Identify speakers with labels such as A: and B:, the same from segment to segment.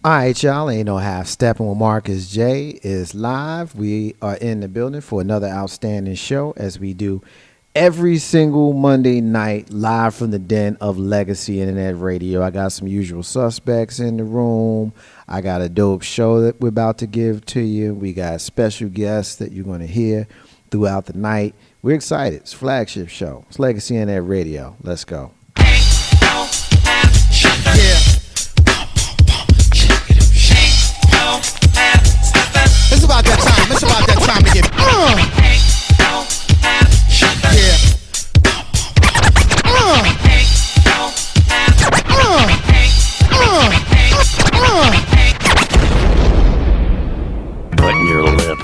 A: All right, y'all. Ain't no half stepping with Marcus J is live. We are in the building for another outstanding show, as we do every single Monday night, live from the den of Legacy Internet Radio. I got some usual suspects in the room. I got a dope show that we're about to give to you. We got special guests that you're going to hear throughout the night. We're excited. It's a flagship show. It's Legacy Internet Radio. Let's go.
B: Yeah. It's about that time. It's about that time to get.
C: Button your lip,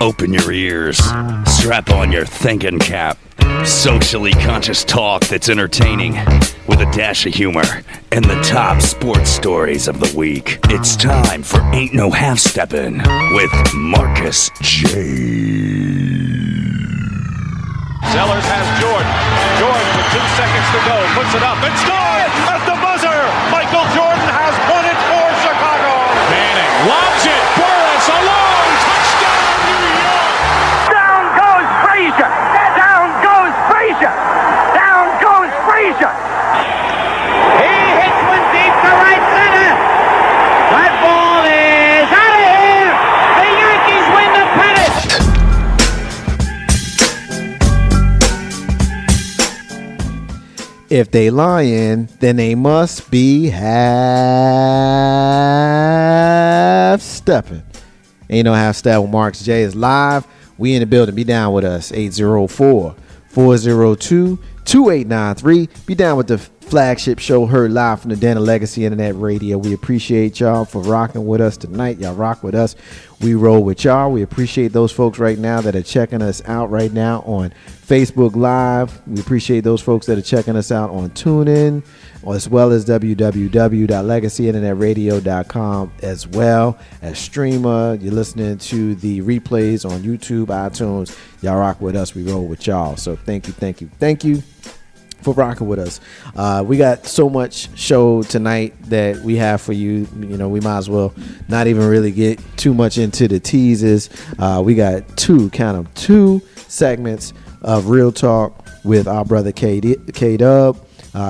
C: open your ears, strap on your thinking cap. Socially conscious talk that's entertaining with a dash of humor and the top sports stories of the week. It's time for Ain't No Half Steppin' with Marcus J.
D: Sellers has Jordan. Jordan with 2 seconds to go. Puts it up and scores at the buzzer. Michael Jordan has won it for Chicago. Manning lobs it. Burris alone. Touchdown, New York.
E: Down goes Frazier. Down goes Frazier. Down goes Frazier. He hits one deep to right center. That ball is out of here. The Yankees win the pennant.
A: If they lying, then they must be half stepping. Ain't no half step with Marcus J is live. We in the building. Be down with us. 804-402-2893. Be down with the flagship show heard live from the den of Legacy Internet Radio. We appreciate y'all for rocking with us tonight. Y'all rock with us. We roll with y'all. We appreciate those folks right now that are checking us out right now on Facebook Live. We appreciate those folks that are checking us out on TuneIn, as well as www.legacyinternetradio.com, as well as streamer. You're listening to the replays on YouTube, iTunes. Y'all rock with us. We roll with y'all. So thank you for rocking with us. We got so much show tonight that we have for you. You know, we might as well not even really get too much into the teases. We got two segments of Real Talk with our brother K-Dub.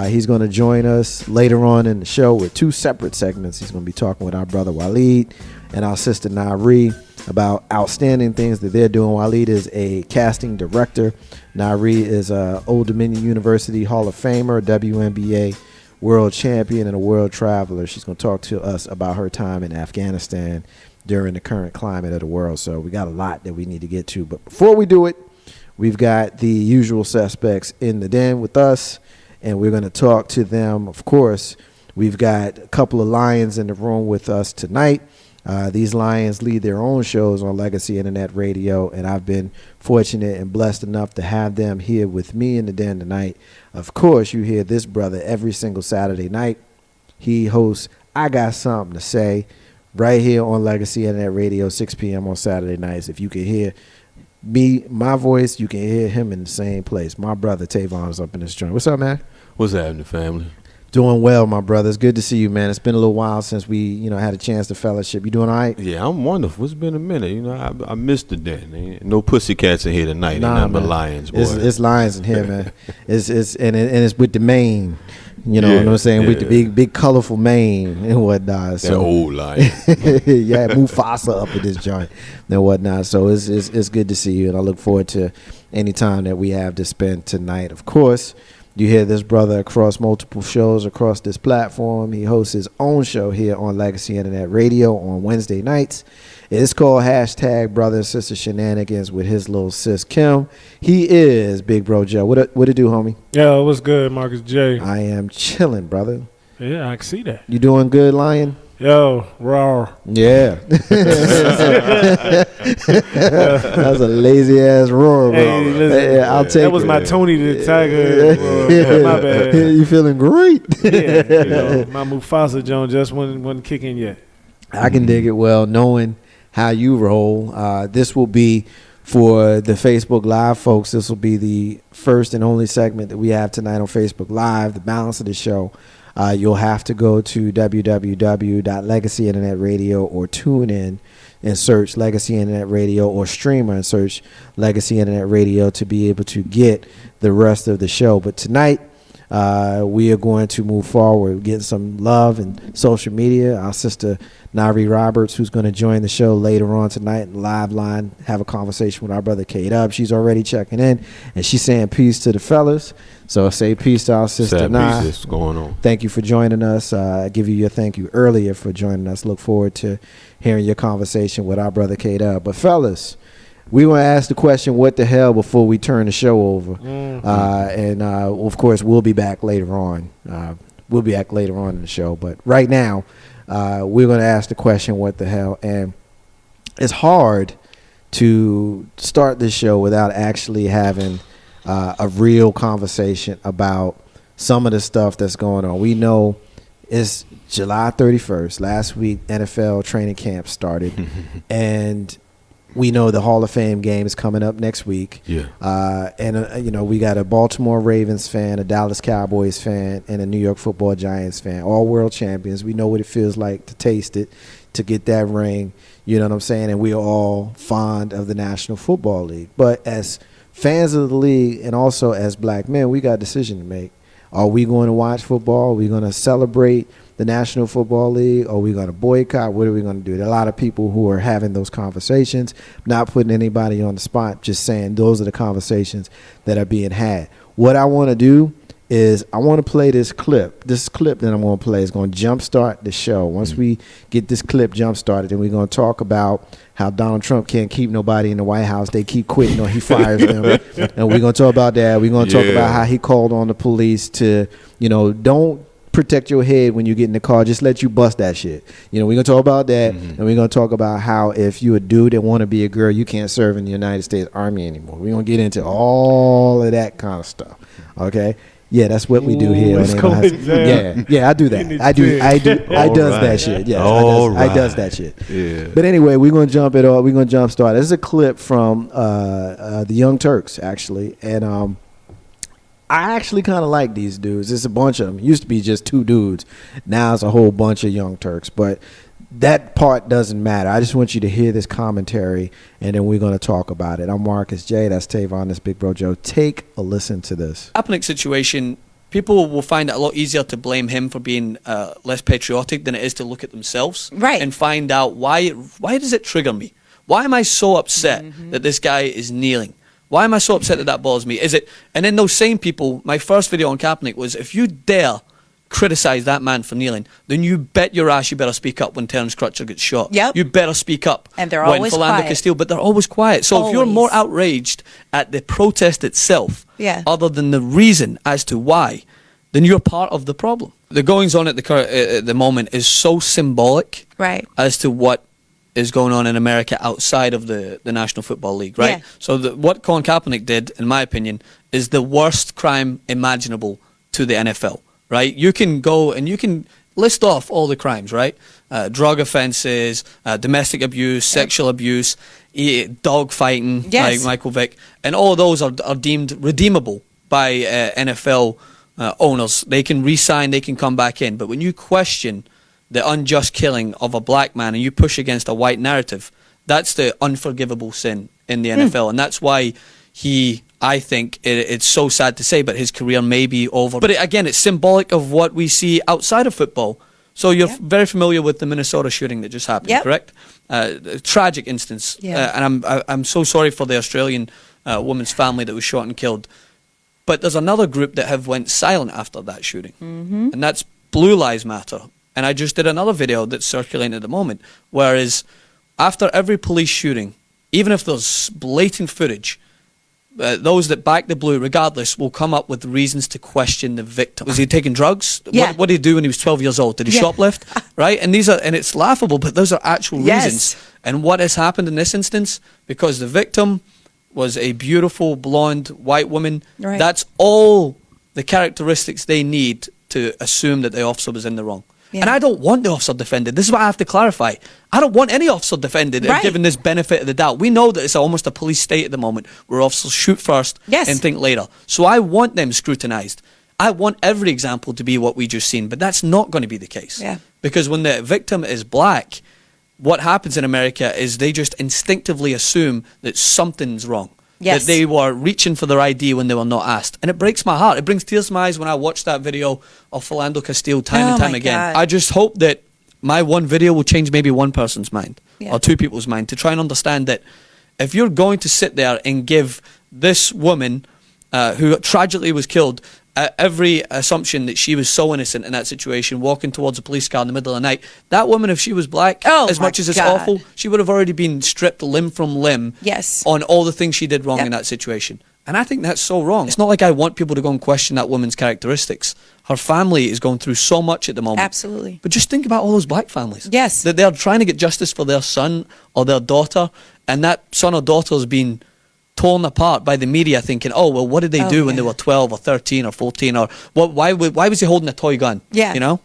A: He's going to join us later on in the show with two separate segments. He's going to be talking with our brother Waleed and our sister Nari about outstanding things that they're doing. Waleed is a casting director. Nari is a Old Dominion University Hall of Famer, WNBA world champion, and a world traveler. She's going to talk to us about her time in Afghanistan during the current climate of the world. So we got a lot that we need to get to. But before we do it, we've got the usual suspects in the den with us, and we're going to talk to them. Of course, we've got a couple of Lions in the room with us tonight. These Lions lead their own shows on Legacy Internet Radio, and I've been fortunate and blessed enough to have them here with me in the den tonight. Of course, you hear this brother every single Saturday night. He hosts I Got Something to Say right here on Legacy Internet Radio, 6 p.m. on Saturday nights. If you can hear my voice, you can hear him in the same place. My brother Tavon is up in this joint. What's up, man?
F: What's happening, family?
A: Doing well, my brother. It's good to see you, man. It's been a little while since we, had a chance to fellowship. You doing all right?
F: Yeah, I'm wonderful. It's been a minute. I missed the den. Ain't no pussycats in here tonight.
A: Nah,
F: Ain't nothing but
A: man.
F: lions, boy.
A: It's lions in here, man. It's it's with the mane. You know what I'm saying? With the big colorful mane and whatnot.
F: That old lion.
A: Yeah, Mufasa up at this joint and whatnot. So it's good to see you, and I look forward to any time that we have to spend tonight. Of course, you hear this brother across multiple shows across this platform. He hosts his own show here on Legacy Internet Radio on Wednesday nights. It's called # Brother and Sister Shenanigans with his little sis Kim. He is Big Bro Joe. What it do, homie?
G: Yo, what's good, Marcus J?
A: I am chilling, brother.
G: Yeah, I can see that.
A: You doing good, Lion?
G: Yo, raw.
A: Yeah. That's a lazy ass roar, bro.
G: Hey, listen,
A: I'll take
G: that was
A: it.
G: my Tony the Tiger. My bad.
A: You feeling great?
G: Yeah, my Mufasa Jones just wasn't kicking yet.
A: I can dig it well, knowing how you roll. This will be for the Facebook Live folks. This will be the first and only segment that we have tonight on Facebook Live. The balance of the show you'll have to go to www.legacyinternetradio or tune in and search Legacy Internet Radio, or streamer and search Legacy Internet Radio to be able to get the rest of the show. But tonight, we are going to move forward, getting some love in social media. Our sister Nari Roberts, who's going to join the show later on tonight, live line, have a conversation with our brother K-Dub. She's already checking in, and she's saying peace to the fellas. So say peace to our sister Nai.
F: What's going on?
A: Thank you for joining us. I give you your thank you earlier for joining us. Look forward to hearing your conversation with our brother K-Dub. But fellas, we want to ask the question, what the hell, before we turn the show over. And of course, we'll be back later on. We'll be back later on in the show. But right now, we're going to ask the question, what the hell? And it's hard to start this show without actually having a real conversation about some of the stuff that's going on. We know it's July 31st. Last week, NFL training camp started. And we know the Hall of Fame game is coming up next week.
F: Yeah.
A: And we got a Baltimore Ravens fan, a Dallas Cowboys fan, and a New York Football Giants fan, all world champions. We know what it feels like to taste it, to get that ring. You know what I'm saying? And we are all fond of the National Football League. But as fans of the league, and also as black men, we got a decision to make. Are we going to watch football? Are we going to celebrate the National Football League? Are we going to boycott? What are we going to do? There are a lot of people who are having those conversations, not putting anybody on the spot, just saying those are the conversations that are being had. What I want to do is I want to play this clip. This clip that I'm going to play is going to jumpstart the show. Once we get this clip jumpstarted, then we're going to talk about how Donald Trump can't keep nobody in the White House. They keep quitting or he fires them. And we're going to talk about that. We're going to talk about how he called on the police to, don't protect your head when you get in the car. Just let you bust that shit. We're going to talk about that. And we're going to talk about how if you a dude that want to be a girl, you can't serve in the United States Army anymore. We're going to get into all of that kind of stuff. Okay? Yeah, that's what we do here. I do that. I does that shit. Yes, I does that shit. Yeah. But anyway, we're gonna jump it off. We're gonna jump start. This is a clip from the Young Turks, actually, and I actually kind of like these dudes. It's a bunch of them. It used to be just two dudes. Now it's a whole bunch of Young Turks, but that part doesn't matter. I just want you to hear this commentary, and then we're going to talk about it. I'm Marcus J. That's Tavon. That's Big Bro Joe. Take a listen to this.
H: Kaepernick situation, people will find it a lot easier to blame him for being less patriotic than it is to look at themselves,
I: right,
H: and find out why does it trigger me? Why am I so upset that this guy is kneeling? Why am I so upset that bothers me? Is it? And then those same people, my first video on Kaepernick was, if you dare criticize that man for kneeling, then you bet your ass you better speak up when Terence Crutcher gets shot.
I: Yep.
H: You better speak up.
I: And they're
H: when
I: always
H: Philando
I: quiet.
H: Castile, but they're always quiet. So if you're more outraged at the protest itself, other than the reason as to why, then you're part of the problem. The goings on at the moment is so symbolic,
I: right,
H: as to what is going on in America outside of the National Football League, right?
I: Yeah.
H: So what Colin Kaepernick did, in my opinion, is the worst crime imaginable to the NFL. Right, you can go and you can list off all the crimes, right? Drug offenses, domestic abuse, sexual abuse, dog fighting, like Michael Vick, and all of those are deemed redeemable by NFL owners. They can re-sign, they can come back in. But when you question the unjust killing of a black man and you push against a white narrative, that's the unforgivable sin in the NFL, and that's why I think it's so sad to say, but his career may be over. But again, it's symbolic of what we see outside of football. So you're very familiar with the Minnesota shooting that just happened, correct? A tragic instance. And I'm so sorry for the Australian woman's family that was shot and killed. But there's another group that have went silent after that shooting. And that's Blue Lives Matter. And I just did another video that's circulating at the moment, whereas after every police shooting, even if there's blatant footage, those that back the blue, regardless, will come up with reasons to question the victim. Was he taking drugs?
I: Yeah.
H: What did he do when he was 12 years old? Did he shoplift? Right? And it's laughable, but those are actual reasons. And what has happened in this instance, because the victim was a beautiful, blonde, white woman, that's all the characteristics they need to assume that the officer was in the wrong. And I don't want the officer defended. This is what I have to clarify. I don't want any officer defended and given this benefit of the doubt. We know that it's almost a police state at the moment where officers shoot first and think later. So I want them scrutinized. I want every example to be what we just seen, but that's not going to be the case.
I: Yeah.
H: Because when the victim is black, what happens in America is they just instinctively assume that something's wrong.
I: Yes.
H: That they were reaching for their ID when they were not asked. And it breaks my heart. It brings tears to my eyes when I watch that video of Philando Castile time and time
I: my
H: again.
I: God.
H: I just hope that my one video will change maybe one person's mind
I: Yeah.
H: or two people's mind to try and understand that if you're going to sit there and give this woman who tragically was killed every assumption that she was so innocent in that situation, walking towards a police car in the middle of the night, that woman, if she was black, as much as it's awful, she would have already been stripped limb from limb on all the things she did wrong in that situation. And I think that's so wrong. It's not like I want people to go and question that woman's characteristics. Her family is going through so much at the moment.
I: Absolutely.
H: But just think about all those black families.
I: Yes.
H: That they're trying to get justice for their son or their daughter, and that son or daughter has been torn apart by the media thinking, oh, well, what did they do when they were 12 or 13 or 14? Or why was he holding a toy gun?
I: Yeah.
H: You know?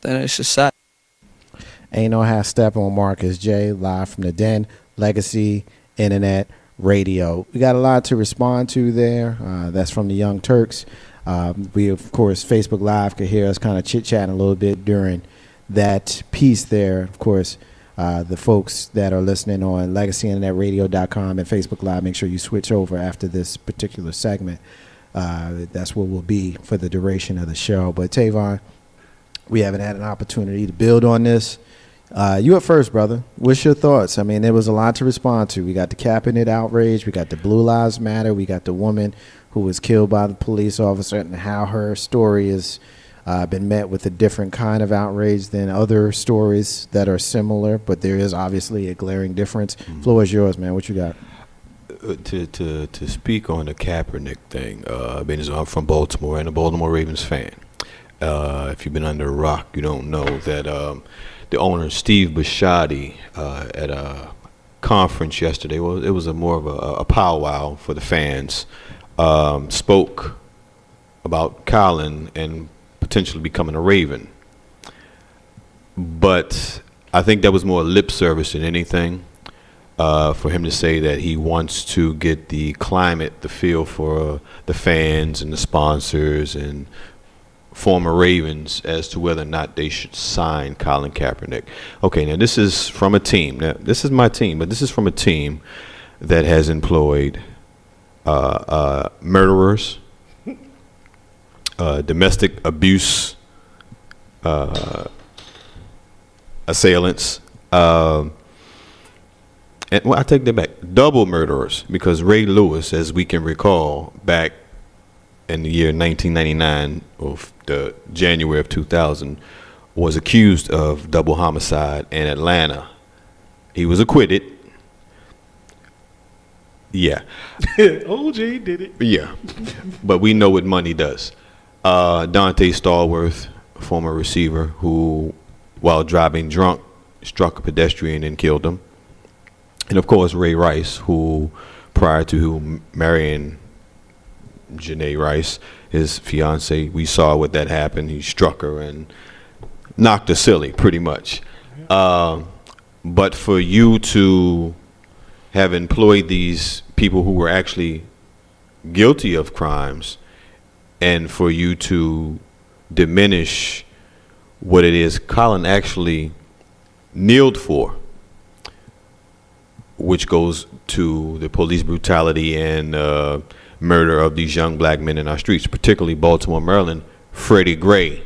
H: Then it's just sad.
A: Ain't no half step on Marcus J, live from the Den, Legacy Internet Radio. We got a lot to respond to there. That's from the Young Turks. We, of course, Facebook Live could hear us kind of chit-chatting a little bit during that piece there. Of course, the folks that are listening on legacyinternetradio.com and Facebook Live, make sure you switch over after this particular segment. That's what will be for the duration of the show. But Tavon, we haven't had an opportunity to build on this. You up first, brother. What's your thoughts? I mean, there was a lot to respond to. We got the Kaepernick outrage. We got the Blue Lives Matter. We got the woman who was killed by the police officer and how her story has been met with a different kind of outrage than other stories that are similar. But there is obviously a glaring difference. Floor is yours, man. What you got?
F: To speak on the Kaepernick thing, I'm from Baltimore and a Baltimore Ravens fan. If you've been under a rock, you don't know that the owner, Steve Bisciotti, at a conference yesterday, well, it was more of a powwow for the fans, spoke about Colin and potentially becoming a Raven. But I think that was more lip service than anything, for him to say that he wants to get the climate, the feel for the fans and the sponsors and former Ravens as to whether or not they should sign Colin Kaepernick. Okay, now this is from a team. Now, this is my team, but this is from a team that has employed murderers, domestic abuse assailants, and well, I take that back, double murderers, because Ray Lewis, as we can recall, back in the year 1999 of the January of 2000, was accused of double homicide in Atlanta. He was acquitted. Yeah.
G: OJ did it.
F: Yeah. But we know what money does. Dante Stallworth, former receiver, who, while driving drunk, struck a pedestrian and killed him. And of course, Ray Rice, who, prior to marrying Janae Rice, his fiance, we saw what that happened. He struck her and knocked her silly, pretty much. But for you to have employed these people who were actually guilty of crimes, and for you to diminish what it is Colin actually kneeled for, which goes to the police brutality and murder of these young black men in our streets, particularly Baltimore, Maryland. Freddie Gray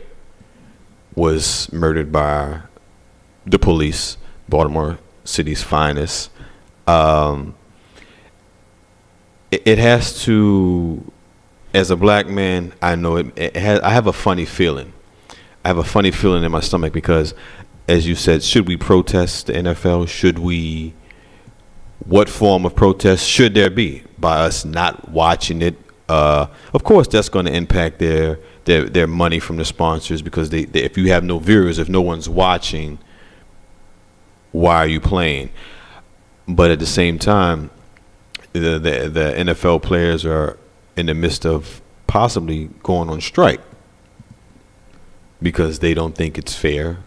F: was murdered by the police, Baltimore City's finest. It has to, as a black man, I know I have a funny feeling. I have a funny feeling in my stomach because, as you said, should we protest the NFL? Should we? What form of protest should there be by us not watching it? Of course, that's going to impact their money from the sponsors, because they if you have no viewers, if no one's watching, why are you playing? But at the same time, the NFL players are in the midst of possibly going on strike because they don't think it's fair.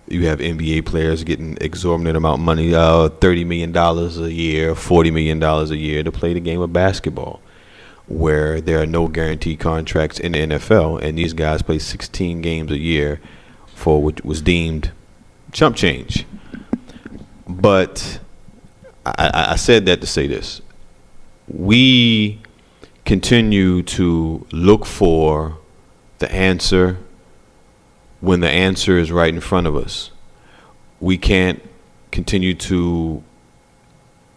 F: You have NBA players getting exorbitant amount of money, $30 million a year, $40 million a year to play the game of basketball. where there are no guaranteed contracts in the NFL, and these guys play 16 games a year for what was deemed chump change. But I said that to say this. We continue to look for the answer when the answer is right in front of us. We can't continue to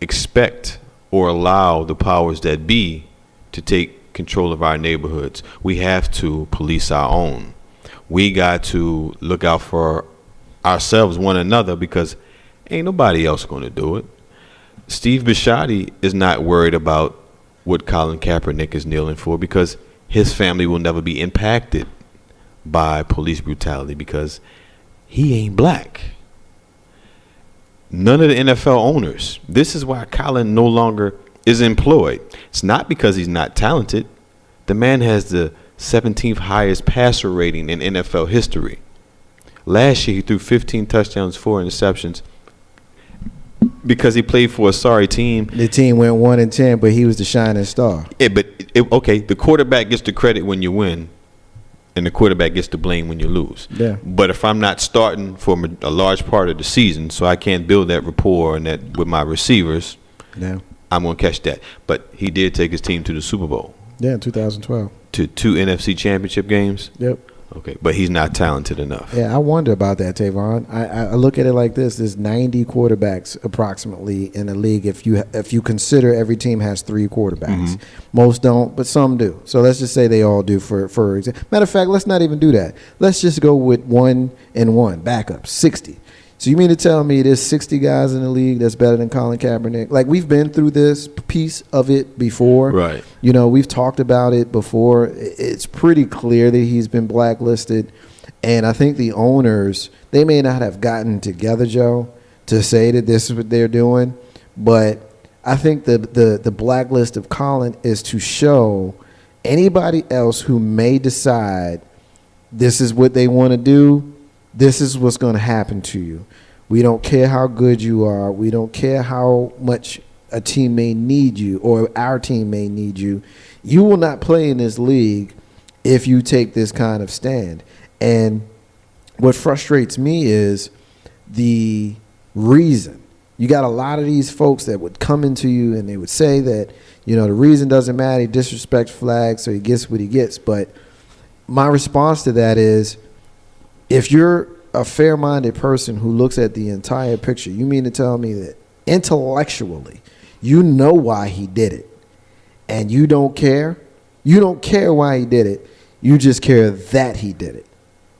F: expect or allow the powers that be to take control of our neighborhoods. We have to police our own. We got to look out for ourselves, one another, because ain't nobody else going to do it. Steve Bisciotti is not worried about what Colin Kaepernick is kneeling for, because his family will never be impacted by police brutality because he ain't black. None of the NFL owners. This is why Colin no longer is employed. It's not because he's not talented. The man has the 17th highest passer rating in NFL history. Last year he threw 15 touchdowns, 4 interceptions, because he played for a sorry team.
A: The team went 1-10, but he was the shining star.
F: Yeah, but okay, the quarterback gets the credit when you win, and the quarterback gets the blame when you lose.
A: Yeah.
F: But if I'm not starting for a large part of the season, so I can't build that rapport and that with my receivers,
A: Yeah.
F: I'm gonna catch that. But he did take his team to the Super Bowl.
A: Yeah, in 2012.
F: To 2 NFC championship games.
A: Yep.
F: Okay, but he's not talented enough.
A: Yeah, I wonder about that, Tavon. I look at it like this: there's 90 quarterbacks approximately in the league. If you consider every team has 3 quarterbacks, most don't, but some do. So let's just say they all do. For example, matter of fact, let's not even do that. Let's just go with 1 and 1 backup, 60. So you mean to tell me there's 60 guys in the league that's better than Colin Kaepernick? Like, we've been through this piece of it before.
F: Right.
A: You know, we've talked about it before. It's pretty clear that he's been blacklisted. And I think the owners, they may not have gotten together, Joe, to say that this is what they're doing. But I think the blacklist of Colin is to show anybody else who may decide this is what they want to do, this is what's going to happen to you. We don't care how good you are. We don't care how much a team may need you or our team may need you. You will not play in this league if you take this kind of stand. And what frustrates me is the reason. You got a lot of these folks that would come into you and they would say that, you know, the reason doesn't matter. He disrespects flags, so he gets what he gets. But my response to that is, if you're a fair-minded person who looks at the entire picture, you mean to tell me that intellectually you know why he did it and you don't care? You don't care why he did it. You just care that he did it.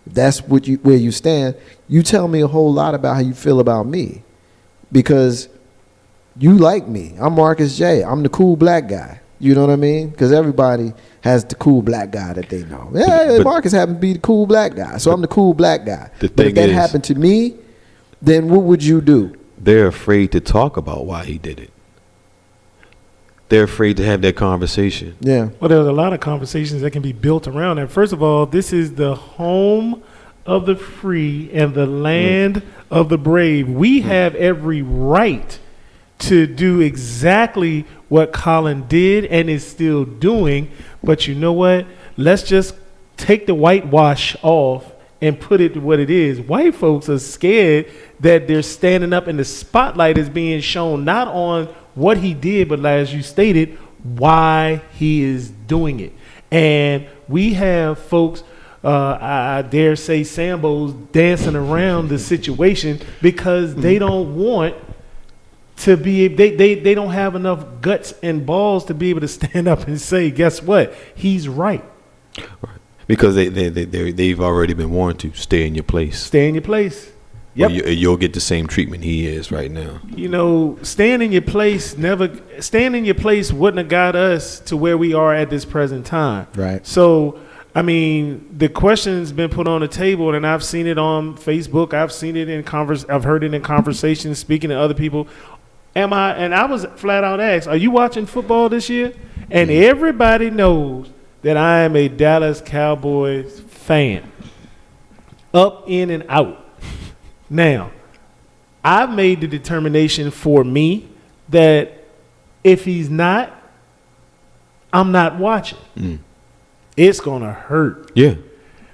A: If that's where you stand, you tell me a whole lot about how you feel about me, because you like me. I'm Marcus J. I'm the cool black guy. You know what I mean? Because everybody has the cool black guy that they know. Yeah, but Marcus happened to be the cool black guy, so I'm the cool black guy. But if that happened to me, then what would you do?
F: They're afraid to talk about why he did it. They're afraid to have that conversation.
A: Yeah.
G: Well, there's a lot of conversations that can be built around that. First of all, this is the home of the free and the land of the brave. We have every right to do exactly what Colin did and is still doing. But you know what? Let's just take the whitewash off and put it to what it is. White folks are scared that they're standing up and the spotlight is being shown not on what he did, but as you stated, why he is doing it. And we have folks, I dare say Sambos, dancing around the situation because they don't want to be, they don't have enough guts and balls to be able to stand up and say, guess what? He's right.
F: Right. Because they've already been warned to stay in your place.
G: Stay in your place. Yep.
F: You'll get the same treatment he is right now.
G: You know, staying in your place wouldn't have got us to where we are at this present time.
A: Right.
G: So, I mean, the question's been put on the table, and I've seen it on Facebook. I've seen it I've heard it in conversations, speaking to other people. And I was flat out asked, are you watching football this year? And everybody knows that I am a Dallas Cowboys fan. Up, in, and out. Now, I've made the determination for me that if he's not I'm not watching. It's going to hurt.
F: Yeah.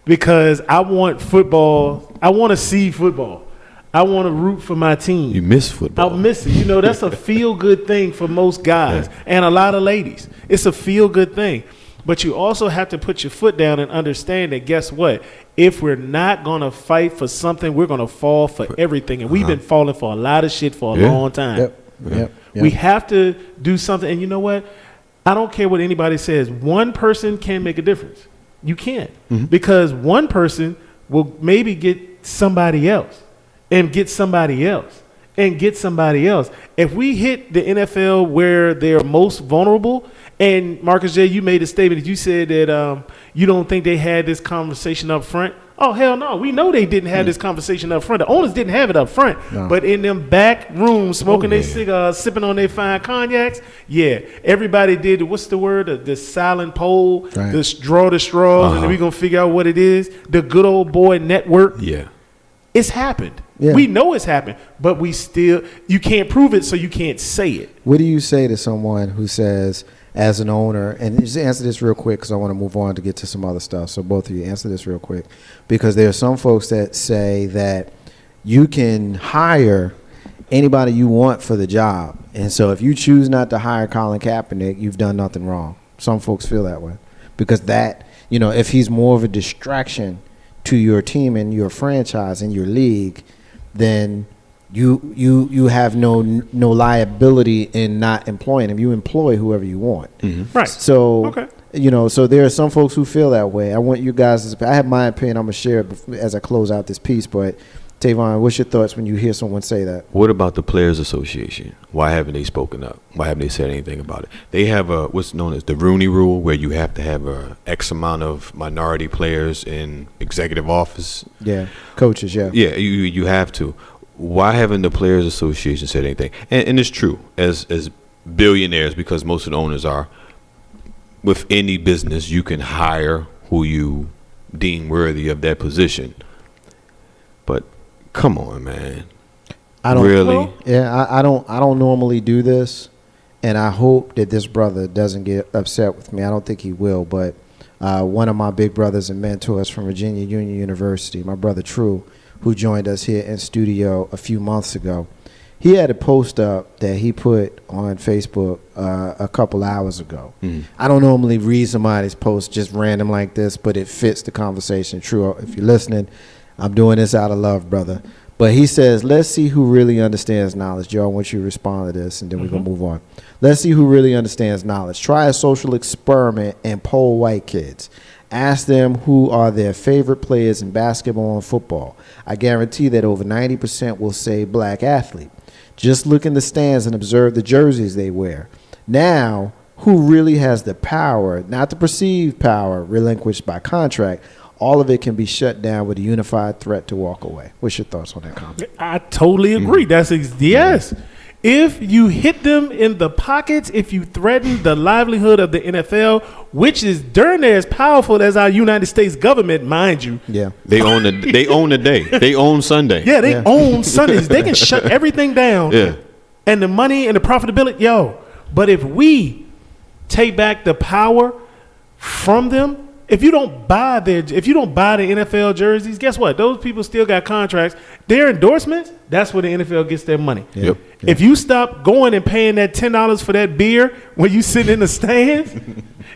G: Because I want football. I want to see football. I want to root for my team.
F: You miss football.
G: I'll miss it. You know, that's a feel-good thing for most guys and a lot of ladies. It's a feel-good thing. But you also have to put your foot down and understand that, guess what? If we're not going to fight for something, we're going to fall for everything. And we've been falling for a lot of shit for a long time.
A: Yep.
G: We have to do something. And you know what? I don't care what anybody says. One person can make a difference. You can't. Because one person will maybe get somebody else and get somebody else and get somebody else. If we hit the NFL where they're most vulnerable, and Marcus J., you made a statement that you said that you don't think they had this conversation up front. Oh, hell no. We know they didn't have this conversation up front. The owners didn't have it up front. No. But in them back rooms, smoking their cigars, sipping on their fine cognacs, everybody did, what's the word? The silent poll, draw the straws, and then we're going to figure out what it is. The good old boy network.
F: Yeah.
G: It's happened.
A: Yeah.
G: We know it's happened, but you can't prove it, so you can't say it.
A: What do you say to someone who says, as an owner, and just answer this real quick because I want to move on to get to some other stuff. So both of you answer this real quick, because there are some folks that say that you can hire anybody you want for the job. And so if you choose not to hire Colin Kaepernick, you've done nothing wrong. Some folks feel that way because that, if he's more of a distraction to your team and your franchise and your league, then you have no liability in not employing him. You employ whoever you want.
G: Right.
A: So, so there are some folks who feel that way. I want you guys I have my opinion. I'm going to share it as I close out this piece. But, Tavon, what's your thoughts when you hear someone say that?
F: What about the Players Association? Why haven't they spoken up? Why haven't they said anything about it? They have what's known as the Rooney Rule, where you have to have a X amount of minority players in executive office.
A: Yeah, coaches, yeah.
F: Yeah, you have to. Why haven't the Players Association said anything? And it's true, as billionaires, because most of the owners are, with any business, you can hire who you deem worthy of that position. But come on, man.
A: I don't
F: really.
A: I don't normally do this, and I hope that this brother doesn't get upset with me. I don't think he will, but one of my big brothers and mentors from Virginia Union University, my brother True, who joined us here in studio a few months ago, he had a post up that he put on Facebook a couple hours ago. I don't normally read somebody's post just random like this, but it fits the conversation. True, if you're listening, I'm doing this out of love, brother. But he says, let's see who really understands knowledge. Joe, I want you to respond to this, and then we're going to move on. Let's see who really understands knowledge. Try a social experiment and poll white kids. Ask them who are their favorite players in basketball and football. I guarantee that over 90% will say black athlete. Just look in the stands and observe the jerseys they wear. Now, who really has the power, not the perceived power relinquished by contract? All of it can be shut down with a unified threat to walk away. What's your thoughts on that comment?
G: I totally agree. That's yes. If you hit them in the pockets, if you threaten the livelihood of the NFL, which is darn near as powerful as our United States government, mind you.
A: Yeah.
F: They own the day. They own Sunday.
G: Yeah, they own Sundays. They can shut everything down.
F: Yeah. And
G: the money and the profitability, But if we take back the power from them, if you don't buy the NFL jerseys, guess what? Those people still got contracts. Their endorsements, that's where the NFL gets their money.
F: Yep.
G: If you stop going and paying that $10 for that beer when you sitting in the stands,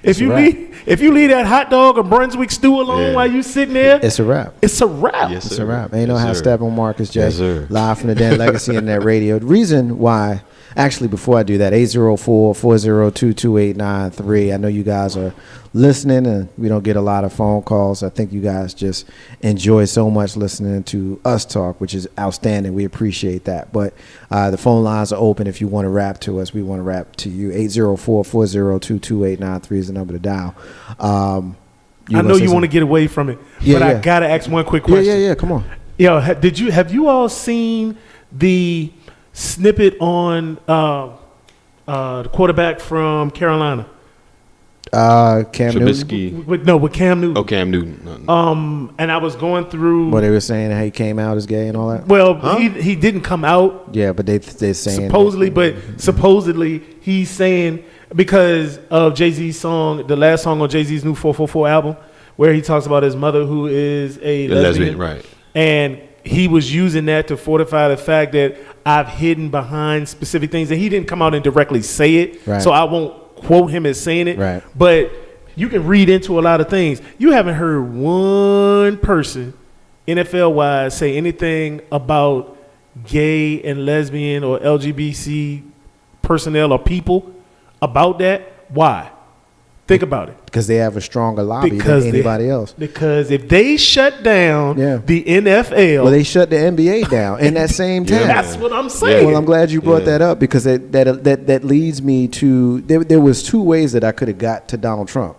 G: if you leave that hot dog or Brunswick stew alone while you sitting there,
A: it's a wrap.
G: It's a wrap.
F: Yes,
A: It's a wrap. Ain't no half step on Marcus J.
F: Yes, sir.
A: Live from the Dan Legacy Internet Radio. The reason why, actually, before I do that, 804-402-2893. I know you guys are listening, and we don't get a lot of phone calls. I think you guys just enjoy so much listening to us talk, which is outstanding. We appreciate that. But the phone lines are open if you want to rap to us. We want to rap to you. 804-402-2893 is the number to dial.
G: I know you want to get away from it, but I got to ask one quick question.
A: Yeah, come on.
G: Have you all seen the snippet on the quarterback from Carolina?
A: Cam
F: Trubisky.
A: Newton?
G: With Cam Newton.
F: Oh, Cam Newton.
G: And I was going through.
A: What they were saying, how he came out as gay and all that?
G: Well, he didn't come out.
A: Yeah, but they're saying
G: supposedly, but supposedly he's saying because of Jay-Z's song, the last song on Jay-Z's new 444 album, where he talks about his mother who is a lesbian,
F: right?
G: And he was using that to fortify the fact that I've hidden behind specific things, and he didn't come out and directly say it,
A: Right.
G: so I won't quote him as saying it.
A: Right.
G: But you can read into a lot of things. You haven't heard one person, NFL-wise, say anything about gay and lesbian or LGBT personnel or people about that. Why? Think about it.
A: Because they have a stronger lobby than anybody else.
G: Because if they shut down the NFL,
A: well, they shut the NBA down in that same time.
G: That's what I'm saying.
A: Well, I'm glad you brought that up, because that leads me to there was two ways that I could have got to Donald Trump.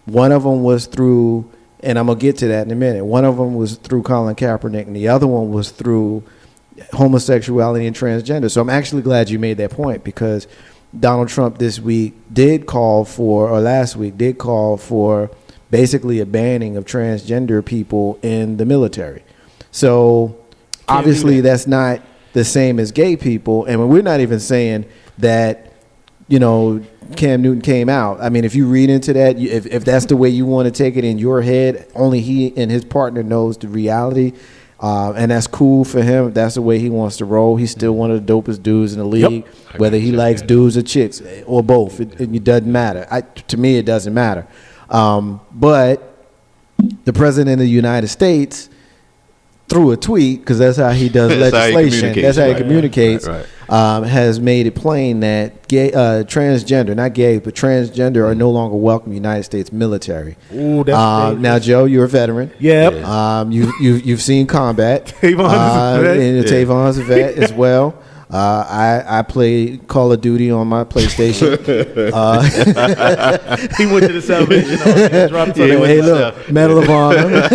A: One of them was through, and I'm gonna get to that in a minute. One of them was through Colin Kaepernick, and the other one was through homosexuality and transgender. So I'm actually glad you made that point, because Donald Trump this week did call for, or last week did call for, basically a banning of transgender people in the military. So obviously that's not the same as gay people, and we're not even saying that, you know, Cam Newton came out. I mean, if you read into that, if that's the way you want to take it in your head, only he and his partner knows the reality. And that's cool for him if that's the way he wants to roll. He's still one of the dopest dudes in the league, whether he likes dudes or chicks or both. It doesn't matter. To me, it doesn't matter. But the president of the United States, through a tweet, because that's how he does legislation, that's how he communicates, has made it plain that gay, transgender, not gay, but transgender are no longer welcome in the United States military.
G: Ooh, that's
A: now, Joe, you're a veteran.
G: Yep.
A: You've seen combat. Tavon's a vet as well. I play Call of Duty on my PlayStation.
G: He went to the Salvation Army. Dropped
A: Hey, look, Medal of Honor.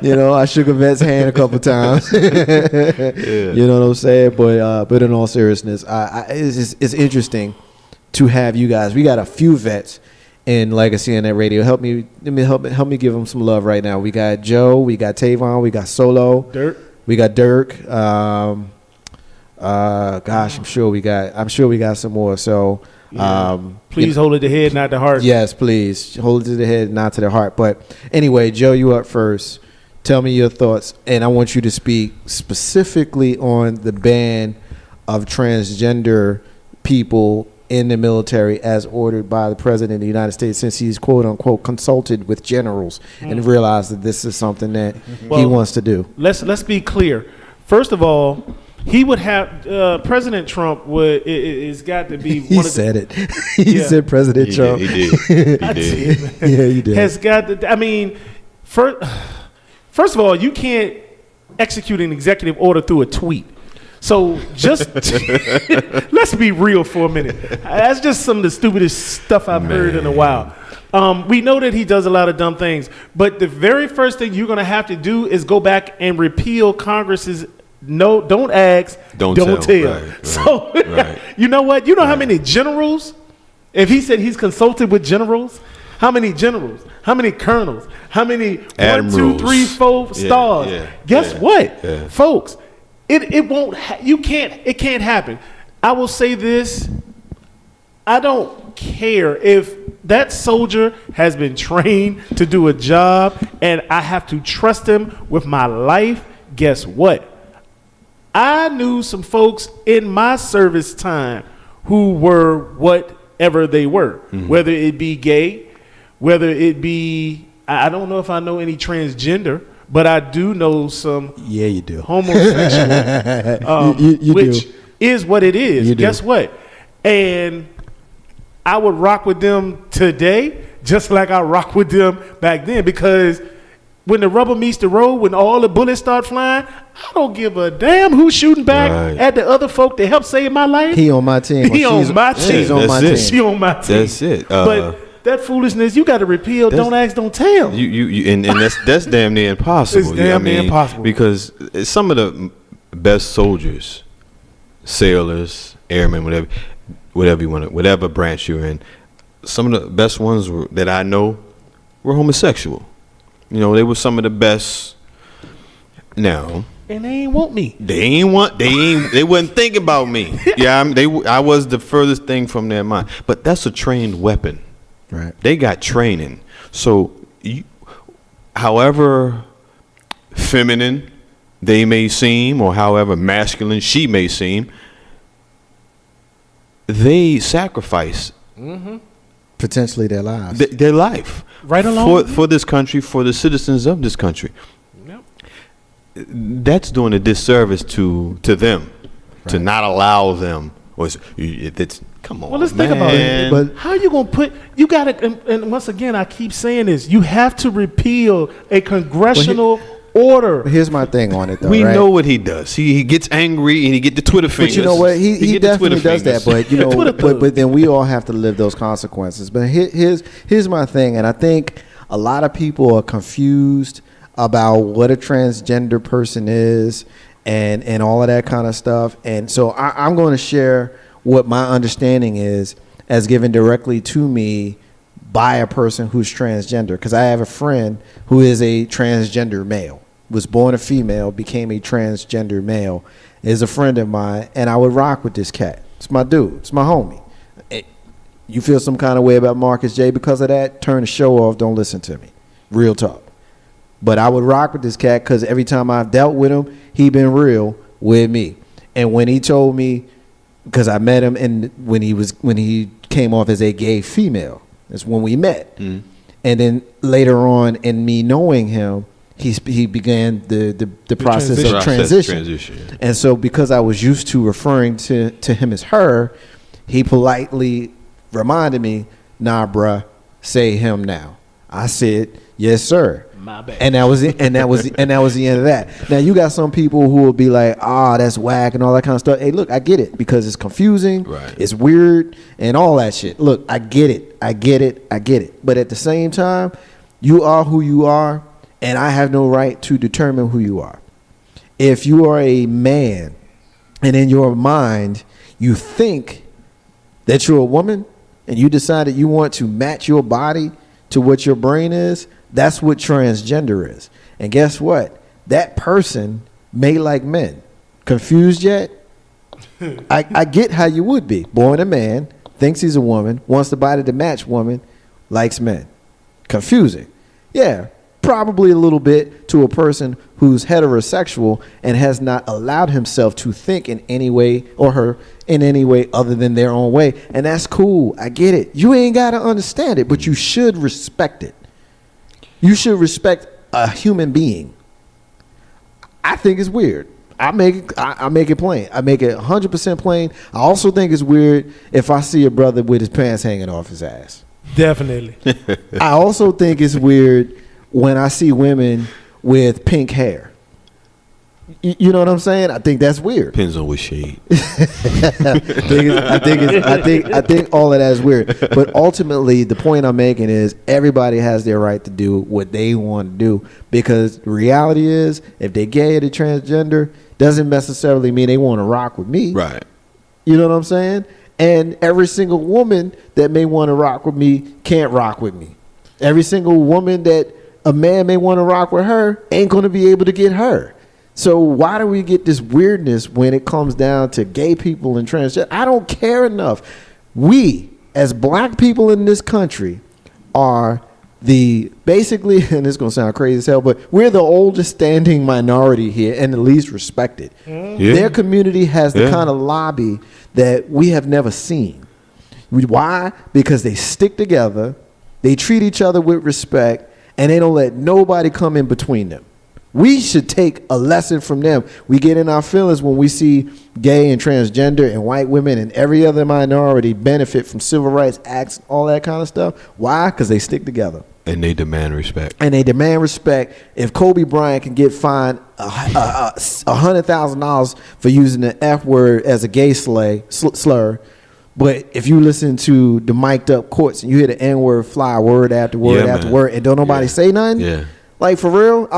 A: You know, I shook a vet's hand a couple times. You know what I'm saying? But in all seriousness, it's interesting to have you guys. We got a few vets in Legacy Internet Radio. Help me give them some love right now. We got Joe, we got Tavon, we got Solo, we got Dirk. Gosh, I'm sure we got some more. So
G: please hold it to the head, not the heart.
A: Yes, please hold it to the head, not to the heart. But anyway, Joe, you up first. Tell me your thoughts, and I want you to speak specifically on the ban of transgender people in the military as ordered by the president of the United States, since he's quote unquote consulted with generals and realized that this is something that he wants to do.
G: Let's be clear. First of all, he would have President Trump would it's got to be.
A: He said it. He said President Trump.
F: He did.
A: Yeah, he did.
G: Has got to. I mean, first of all, you can't execute an executive order through a tweet. So just let's be real for a minute. That's just some of the stupidest stuff I've heard in a while. We know that he does a lot of dumb things, but the very first thing you're going to have to do is go back and repeal Congress's don't ask, don't tell.
F: Right,
G: so you know what? You know how many generals? If he said he's consulted with generals, how many generals? How many colonels? How many
F: admirals?
G: 1, 2, 3, 4 stars? Guess what, folks? It won't. It can't happen. I will say this. I don't care if that soldier has been trained to do a job, and I have to trust him with my life. Guess what? I knew some folks in my service time who were whatever they were, whether it be gay, whether it be, I don't know if I know any transgender, but I do know some
A: you do.
G: homosexual, which is what it is. Guess what? And I would rock with them today just like I rock with them back then, because when the rubber meets the road, when all the bullets start flying, I don't give a damn who's shooting back at the other folk that helped save my life.
A: He on my team.
G: He on my team.
A: She's on my team.
G: She on my team.
F: That's it.
G: But that foolishness, you got to repeal. Don't ask, don't tell.
F: And that's damn near impossible.
G: It's damn near impossible.
F: Because some of the best soldiers, sailors, airmen, whatever you want, whatever branch you're in, some of the best ones that I know were homosexual. You know, they were some of the best. Now,
G: And they ain't want me.
F: They wasn't thinking about me. Yeah, I was the furthest thing from their mind. But that's a trained weapon.
A: Right.
F: They got training. So, however feminine they may seem, or however masculine she may seem, they sacrifice
A: Potentially their lives.
F: their life
G: Right along.
F: for this country, for the citizens of this country.
G: Yep.
F: That's doing a disservice to them, to not allow them. Come on,
G: Well, let's
F: man.
G: think about it.
A: But-
G: How you gonna put? You got to. And once again, I keep saying this. You have to repeal a congressional order.
A: Here's my thing on it, though.
F: We
A: right?
F: know what he does. He gets angry and he get the Twitter fingers.
A: But you know what? He
F: get the
A: definitely
F: Twitter
A: does that.
F: fingers.
A: But you know,
G: Twitter thug.
A: but then we all have to live those consequences. But here's my thing, and I think a lot of people are confused about what a transgender person is and all of that kind of stuff. And so I'm going to share what my understanding is as given directly to me by a person who's transgender. Because I have a friend who is a transgender male, was born a female, became a transgender male, is a friend of mine, and I would rock with this cat. It's my dude. It's my homie. You feel some kind of way about Marcus J because of that? Turn the show off. Don't listen to me. Real talk. But I would rock with this cat because every time I've dealt with him, he been real with me. And when he told me, because I met him, and when he came off as a gay female, that's when we met. And then later on, in me knowing him, he began the process of transition. And so because I was used to referring to him as her, he politely reminded me, nah, bruh, say him now. I said, yes, sir.
G: My bad.
A: And that was it. And that was the end of that. Now you got some people who will be like, that's whack and all that kind of stuff. Hey, look, I get it because it's confusing,
F: Right.
A: It's weird, and all that shit. Look, I get it. But at the same time, you are who you are, and I have no right to determine who you are. If you are a man, and in your mind you think that you're a woman, and you decide that you want to match your body to what your brain is, that's what transgender is. And guess what? That person may like men. Confused yet? I get how you would be. Born a man, thinks he's a woman, wants the body to match woman, likes men. Confusing. Yeah, probably a little bit to a person who's heterosexual and has not allowed himself to think in any way or her in any way other than their own way. And that's cool. I get it. You ain't got to understand it, but you should respect it. You should respect a human being. I think it's weird. I make it plain. I make it 100% plain. I also think it's weird if I see a brother with his pants hanging off his ass.
G: Definitely.
A: I also think it's weird when I see women with pink hair. You know what I'm saying? I think that's weird.
F: Depends on what shade.
A: I think all of that is weird. But ultimately, the point I'm making is everybody has their right to do what they want to do, because the reality is, if they're gay or they're transgender, doesn't necessarily mean they want to rock with me.
F: Right.
A: You know what I'm saying? And every single woman that may want to rock with me can't rock with me. Every single woman that a man may want to rock with her ain't going to be able to get her. So why do we get this weirdness when it comes down to gay people and transgender? I don't care enough. We, as black people in this country, are basically, and it's going to sound crazy as hell, but we're the oldest standing minority here and the least respected.
F: Yeah.
A: Their community has the kind of lobby that we have never seen. Why? Because they stick together, they treat each other with respect, and they don't let nobody come in between them. We should take a lesson from them. We get in our feelings when we see gay and transgender and white women and every other minority benefit from civil rights acts, all that kind of stuff. Why? Because they stick together.
F: And they demand respect.
A: And they demand respect. If Kobe Bryant can get fined $100,000 for using the F word as a gay slur, but if you listen to the mic'd up courts and you hear the N word fly word after word after word and don't nobody say nothing, like for real,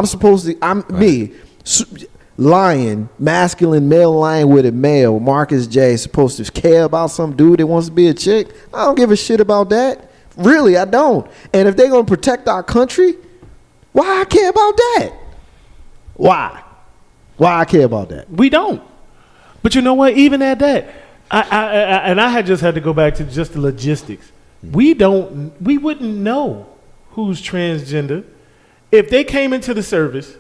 A: lion, masculine male lion with a male, Marcus J, supposed to care about some dude that wants to be a chick? I don't give a shit about that. Really, I don't. And if they're going to protect our country, why I care about that? Why? Why I care about that?
G: We don't. But you know what? Even at that, I had just had to go back to just the logistics. We wouldn't know who's transgender if they came into the service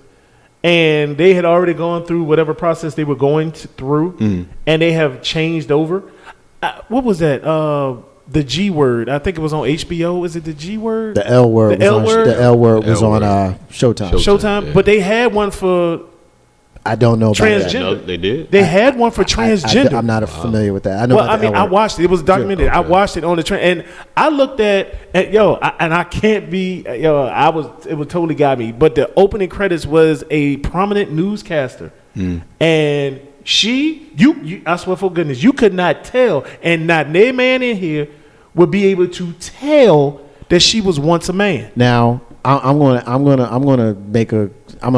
G: and they had already gone through whatever process they were going through, and they have changed over. What was that? The G Word. I think it was on HBO. Is it the G Word?
A: The L Word.
G: The L Word.
A: The L Word was on Showtime.
G: Showtime.
F: Yeah.
G: But they had one for
A: I don't know about
G: transgender.
A: that.
F: No, they did.
G: They had one for transgender.
A: I'm not familiar with that. I know.
G: Well,
A: about the L
G: I
A: Word.
G: watched it. It was documented.
F: Okay.
G: I watched it on the train, and I looked at and I can't be it would totally got me. But the opening credits was a prominent newscaster, and you I swear for goodness, you could not tell, and not no man in here would be able to tell that she was once a man.
A: Now I'm gonna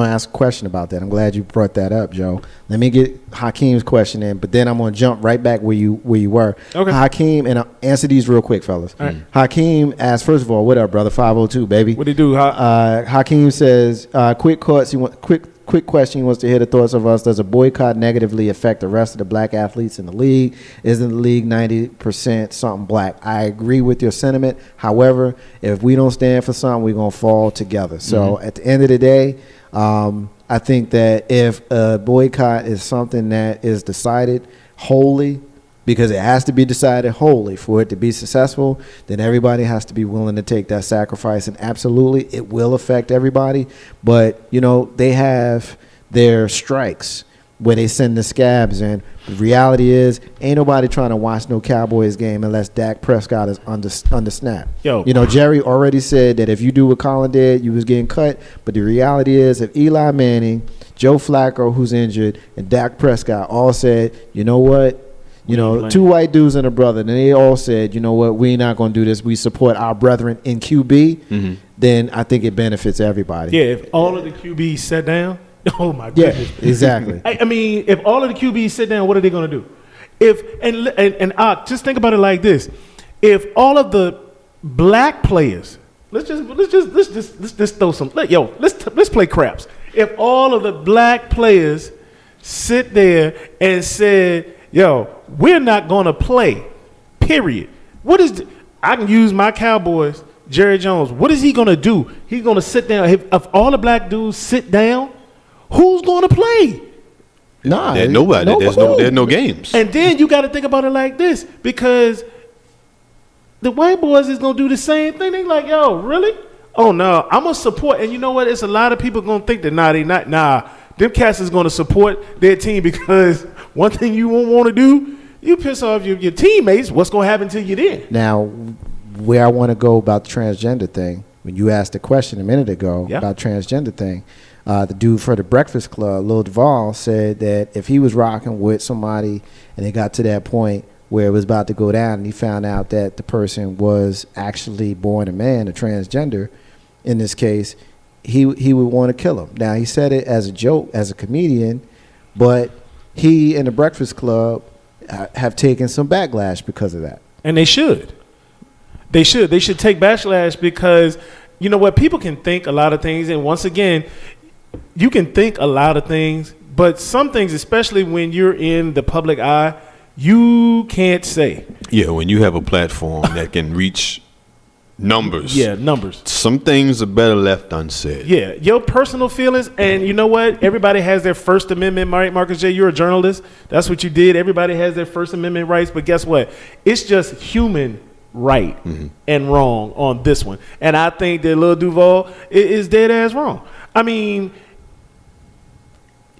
A: ask a question about that. I'm glad you brought that up, Joe. Let me get Hakeem's question in, but then I'm gonna jump right back where you were.
G: Okay.
A: Hakeem, and I'll answer these real quick, fellas.
G: All right.
A: Hakeem asked, first of all, what up, brother? 502, baby.
G: What do you do?
A: Hakeem says, quick question. He wants to hear the thoughts of us. Does a boycott negatively affect the rest of the black athletes in the league? Isn't the league 90% something black? I agree with your sentiment. However, if we don't stand for something, we're going to fall together. So at the end of the day, I think that if a boycott is something that is decided wholly, because it has to be decided wholly for it to be successful, then everybody has to be willing to take that sacrifice. And absolutely, it will affect everybody. But, they have their strikes where they send the scabs in. The reality is, ain't nobody trying to watch no Cowboys game unless Dak Prescott is under snap. Jerry already said that if you do what Colin did, you was getting cut. But the reality is, if Eli Manning, Joe Flacco, who's injured, and Dak Prescott all said, you know what? Two white dudes and a brother, and they all said, you know what, we're not going to do this. We support our brethren in QB. Then I think it benefits everybody.
G: Yeah, if all of the QBs sat down, oh my goodness.
A: Yeah, exactly.
G: I mean, if all of the QBs sit down, what are they going to do? Just think about it like this: if all of the black players, let's just throw some. Let's play craps. If all of the black players sit there and said, we're not going to play, period. I can use my Cowboys, Jerry Jones. What is he going to do? He's going to sit down. If all the black dudes sit down, who's going to play?
A: Nah,
F: There's nobody. There's no games.
G: And then you got to think about it like this, because the white boys is going to do the same thing. They like, really? Oh, no, I'm going to support. And you know what? It's a lot of people going to think that, they not. Nah, them cats is going to support their team, because one thing you won't want to do, you piss off your teammates. What's going to happen to you then?
A: Now, where I want to go about the transgender thing, when you asked the question a minute ago about transgender thing, the dude for the Breakfast Club, Lil Duval, said that if he was rocking with somebody and it got to that point where it was about to go down and he found out that the person was actually born a man, a transgender in this case, he would want to kill him. Now, he said it as a joke, as a comedian, but he and the Breakfast Club have taken some backlash because of that.
G: And they should. They should take backlash, because you know what? People can think a lot of things. And once again, you can think a lot of things, but some things, especially when you're in the public eye, you can't say.
F: Yeah, when you have a platform that can reach numbers.
G: Yeah, numbers.
F: Some things are better left unsaid.
G: Yeah, your personal feelings, and you know what? Everybody has their First Amendment right, Marcus J. You're a journalist. That's what you did. Everybody has their First Amendment rights, but guess what? It's just human right and wrong on this one. And I think that Lil Duval is dead ass wrong. I mean,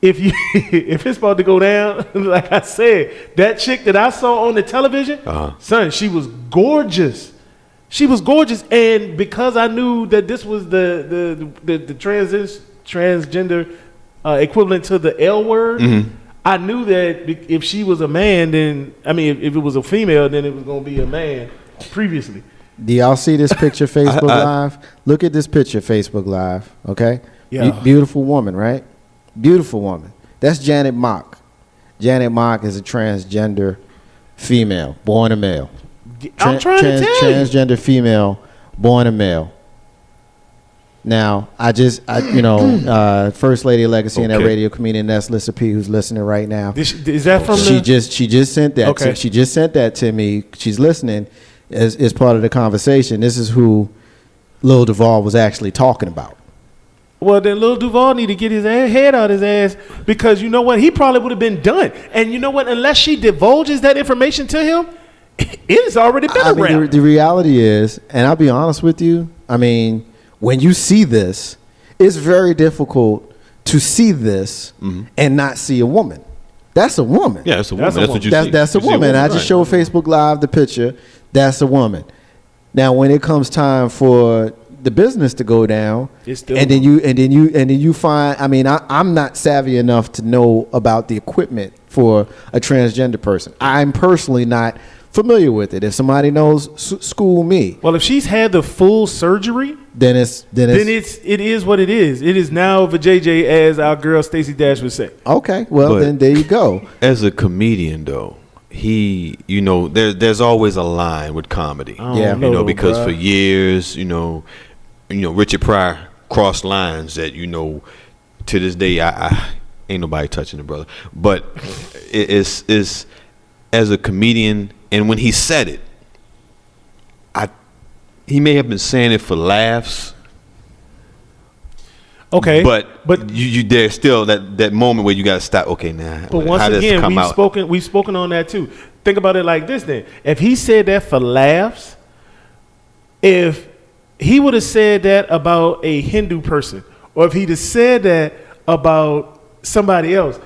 G: if it's about to go down, like I said, that chick that I saw on the television, son, she was gorgeous. She was gorgeous, and because I knew that this was the transgender equivalent to the L word, I knew that if she was a man, then if it was a female, then it was gonna be a man. Previously,
A: do y'all see this picture Facebook Live? Look at this picture Facebook Live. Okay,
G: yeah,
A: beautiful woman, right? Beautiful woman. That's Janet Mock. Janet Mock is a transgender female, born a male.
G: I'm trying to tell you.
A: Transgender female, born a male. Now, First Lady of Legacy in that radio comedian that's Lissa P, who's listening right now.
G: Is that from
A: she just sent that?
G: Okay.
A: She just sent that to me. She's listening as part of the conversation. This is who Lil Duval was actually talking about.
G: Well, then Lil Duval need to get his head out his ass, because you know what? He probably would have been done. And you know what? Unless she divulges that information to him, it's already been a wrap.
A: The reality is, and I'll be honest with you, I mean, when you see this, it's very difficult to see this and not see a woman. That's a woman.
F: Yeah, it's a woman. That's what you see.
A: That's a woman. I just showed Facebook Live the picture. That's a woman. Now, when it comes time for the business to go down, and then you find, I mean, I'm not savvy enough to know about the equipment for a transgender person. I'm personally not familiar with it. If somebody knows, school me.
G: Well, if she's had the full surgery, then it is what it is. It is now vajayjay, as our girl Stacey Dash would say.
A: Okay, well, then there you go.
F: As a comedian, though, there's always a line with comedy. Because for years, Richard Pryor crossed lines that, to this day, I ain't nobody touching the brother. But it's as a comedian, and when he said it, he may have been saying it for laughs.
G: Okay,
F: but you there's still that moment where you got to stop. Okay, now.
G: But once again, we've spoken on that too. Think about it like this: then, if he said that for laughs, if he would have said that about a Hindu person, or if he'd have said that about somebody else,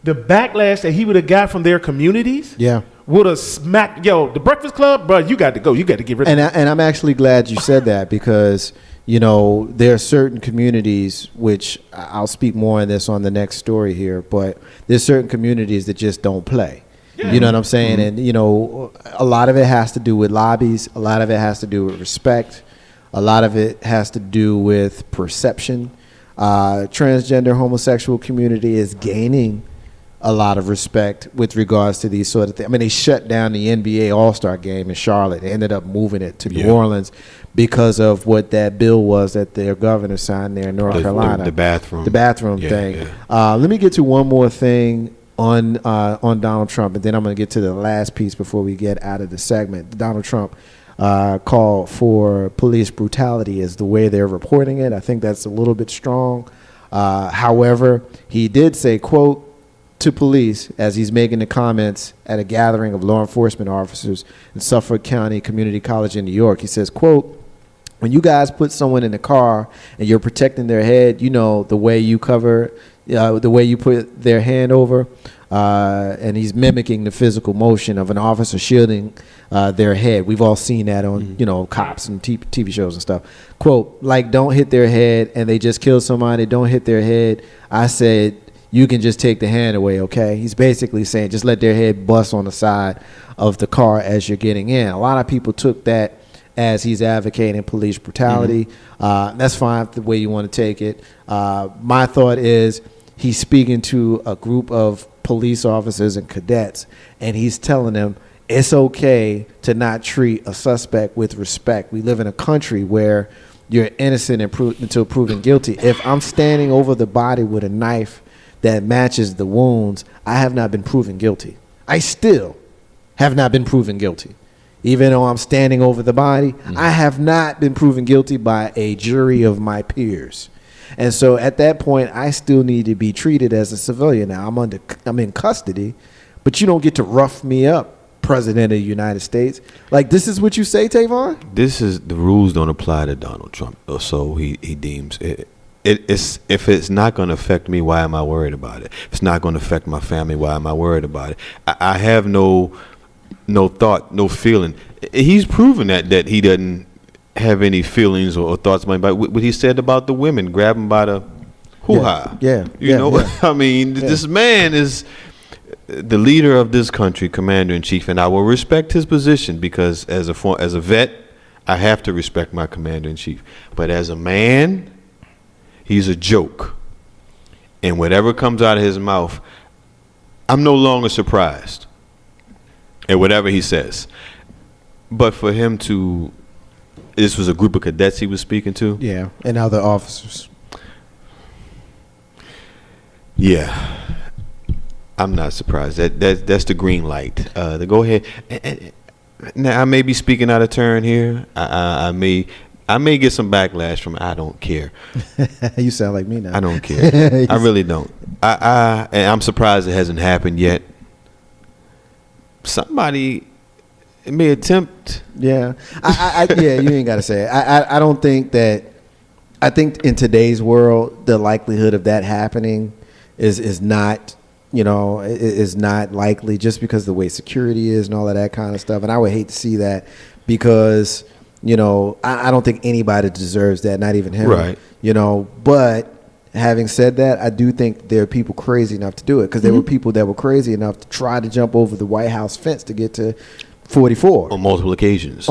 G: the backlash that he would have got from their communities, would have smacked. The Breakfast Club, bro, you got to go. You got to get rid of it.
A: And I'm actually glad you said that, because there are certain communities, which I'll speak more on this on the next story here, but there's certain communities that just don't play. Yeah. You know what I'm saying? And a lot of it has to do with lobbies. A lot of it has to do with respect. A lot of it has to do with perception. Transgender homosexual community is gaining a lot of respect with regards to these sort of things. I mean, they shut down the NBA All-Star game in Charlotte. They ended up moving it to New Orleans because of what that bill was that their governor signed there in North Carolina.
F: The bathroom.
A: The bathroom thing. Yeah. Let me get to one more thing on Donald Trump, and then I'm going to get to the last piece before we get out of the segment. Donald Trump called for police brutality is the way they're reporting it. I think that's a little bit strong. However, he did say, quote, to police as he's making the comments at a gathering of law enforcement officers in Suffolk County Community College in New York. He says, quote, when you guys put someone in the car and you're protecting their head, the way you cover, the way you put their hand over, and he's mimicking the physical motion of an officer shielding their head. We've all seen that on, cops and TV shows and stuff. Quote, like, don't hit their head, and they just killed somebody, don't hit their head. I said, you can just take the hand away, okay? He's basically saying just let their head bust on the side of the car as you're getting in. A lot of people took that as he's advocating police brutality. That's fine the way you want to take it. My thought is he's speaking to a group of police officers and cadets, and he's telling them it's okay to not treat a suspect with respect. We live in a country where you're innocent until proven guilty. If I'm standing over the body with a knife that matches the wounds, I have not been proven guilty. I still have not been proven guilty. Even though I'm standing over the body, I have not been proven guilty by a jury of my peers. And so at that point, I still need to be treated as a civilian. Now, I'm in custody, but you don't get to rough me up, President of the United States. Like, this is what you say, Tavon?
F: The rules don't apply to Donald Trump, or so he deems it. If it's not going to affect me, why am I worried about it? If it's not going to affect my family, why am I worried about it? I have no thought, no feeling. He's proven that he doesn't have any feelings or thoughts about what he said about the women, grab him by the hoo-ha. I mean, this man is the leader of this country, commander-in-chief, and I will respect his position because as a vet, I have to respect my commander-in-chief. But as a man, he's a joke. And whatever comes out of his mouth, I'm no longer surprised at whatever he says. But for him to This was a group of cadets he was speaking to.
A: Yeah, and other officers.
F: Yeah, I'm not surprised. That's the green light. To go ahead. Now I may be speaking out of turn here. I may get some backlash from. I don't care.
A: You sound like me now.
F: I don't care. I really don't. And I'm surprised it hasn't happened yet. Somebody may attempt.
A: Yeah, yeah. You ain't got to say it. I don't think that. I think in today's world, the likelihood of that happening is not, is not likely, just because of the way security is and all of that kind of stuff. And I would hate to see that, because I don't think anybody deserves that, not even him.
F: Right.
A: But having said that, I do think there are people crazy enough to do it, because there were people that were crazy enough to try to jump over the White House fence to get to 44.
F: On multiple occasions.